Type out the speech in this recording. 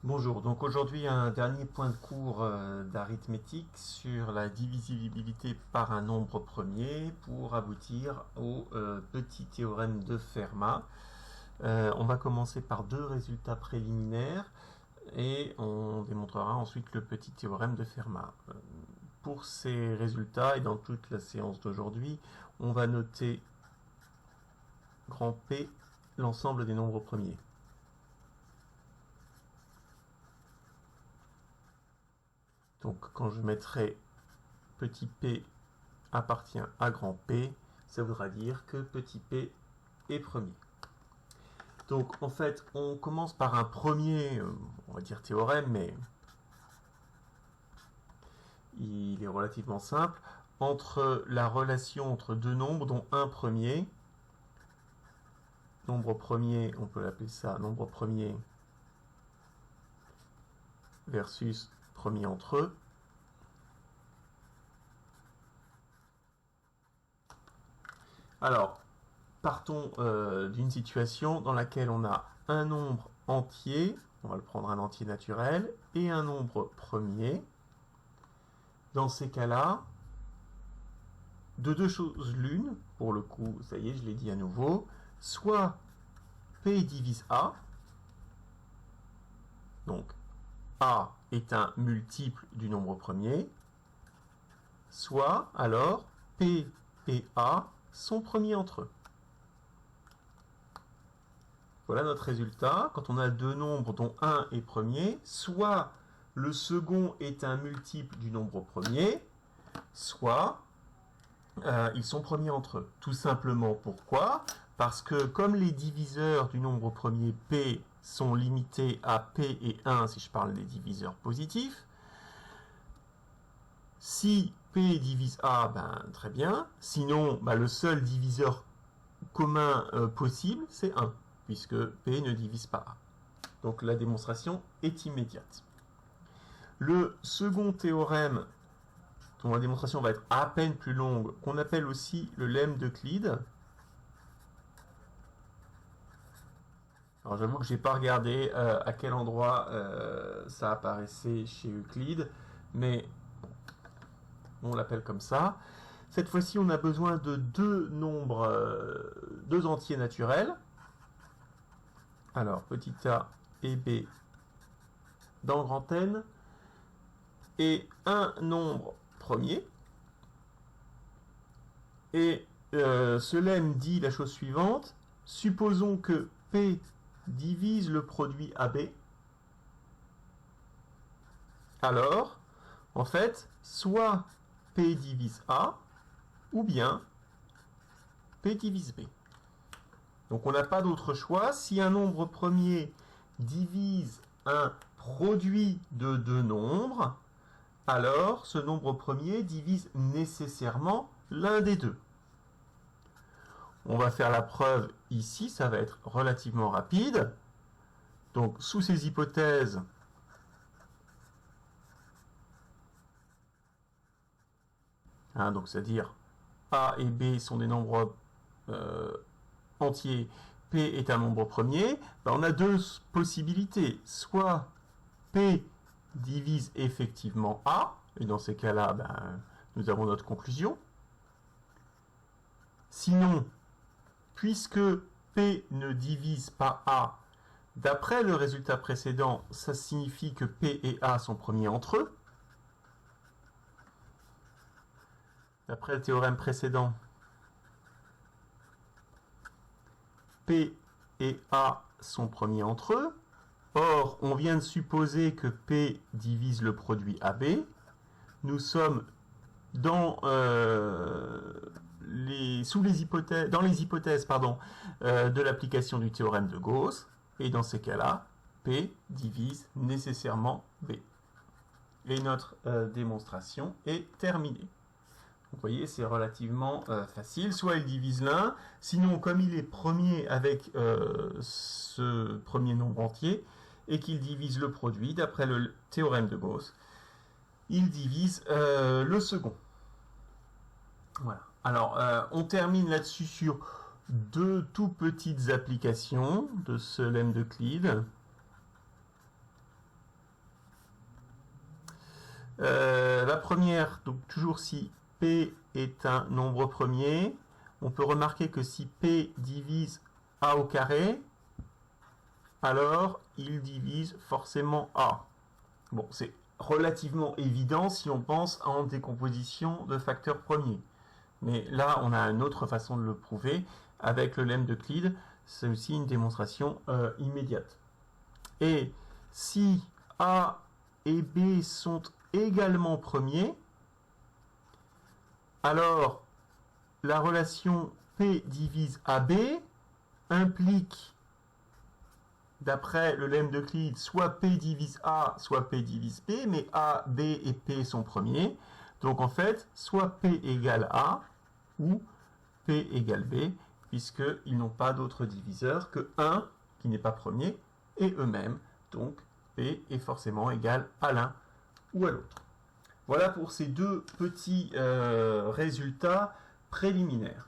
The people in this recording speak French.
Bonjour, donc aujourd'hui un dernier point de cours d'arithmétique sur la divisibilité par un nombre premier pour aboutir au petit théorème de Fermat. On va commencer par deux résultats préliminaires et on démontrera ensuite le petit théorème de Fermat. Pour ces résultats et dans toute la séance d'aujourd'hui, on va noter grand P l'ensemble des nombres premiers. Donc quand je mettrai petit p appartient à grand P, ça voudra dire que petit p est premier. Donc en fait, on commence par un premier, on va dire théorème, mais il est relativement simple, entre la relation entre deux nombres, dont un premier. Nombre premier, on peut l'appeler ça nombre premier versus premier entre eux. Alors, partons d'une situation dans laquelle on a un nombre entier, on va le prendre un entier naturel, et un nombre premier. Dans ces cas-là, de deux choses l'une, pour le coup, ça y est, je l'ai dit à nouveau, soit P divise A, donc A est un multiple du nombre premier, soit alors P et A sont premiers entre eux. Voilà notre résultat. Quand on a deux nombres dont un est premier, soit le second est un multiple du nombre premier, soit ils sont premiers entre eux. Tout simplement pourquoi? Parce que comme les diviseurs du nombre premier P sont limités à P et 1, si je parle des diviseurs positifs, si P divise A, ben très bien. Sinon, ben, le seul diviseur commun possible, c'est 1, puisque P ne divise pas A. Donc la démonstration est immédiate. Le second théorème, dont la démonstration va être à peine plus longue, qu'on appelle aussi le lemme d'Euclide. Alors j'avoue que j'ai pas regardé à quel endroit ça apparaissait chez Euclide, mais on l'appelle comme ça. Cette fois-ci, on a besoin de deux nombres, deux entiers naturels. Alors, petit a et b dans grand N, et un nombre premier. Et ce lemme dit la chose suivante. Supposons que P divise le produit AB. Alors, en fait, soit P divise A, ou bien P divise B. Donc on n'a pas d'autre choix. Si un nombre premier divise un produit de deux nombres, alors ce nombre premier divise nécessairement l'un des deux. On va faire la preuve ici, ça va être relativement rapide. Donc sous ces hypothèses, donc c'est-à-dire A et B sont des nombres entiers, P est un nombre premier, ben on a deux possibilités. Soit P divise effectivement A, et dans ces cas-là, ben, nous avons notre conclusion. Sinon, puisque P ne divise pas A, d'après le résultat précédent, ça signifie que P et A sont premiers entre eux. D'après le théorème précédent, P et A sont premiers entre eux. Or, on vient de supposer que P divise le produit AB. Nous sommes dans les hypothèses de l'application du théorème de Gauss. Et dans ces cas-là, P divise nécessairement B. Et notre démonstration est terminée. Vous voyez, c'est relativement facile. Soit il divise l'un, sinon comme il est premier avec ce premier nombre entier, et qu'il divise le produit, d'après le théorème de Gauss, il divise le second. Voilà. Alors, on termine là-dessus sur deux tout petites applications de ce lemme d'Euclide. La première, donc toujours si P est un nombre premier, on peut remarquer que si P divise A au carré, alors il divise forcément A. Bon, c'est relativement évident si on pense en décomposition de facteurs premiers. Mais là, on a une autre façon de le prouver. Avec le lemme d'Euclide, c'est aussi une démonstration immédiate. Et si A et B sont également premiers, alors la relation P divise AB implique, d'après le lemme d'Euclide, soit P divise A, soit P divise B, mais A, B et P sont premiers. Donc en fait, soit P égale A, ou P égale B, puisqu'ils n'ont pas d'autre diviseur que 1, qui n'est pas premier, et eux-mêmes. Donc P est forcément égal à l'un ou à l'autre. Voilà pour ces deux petits résultats préliminaires.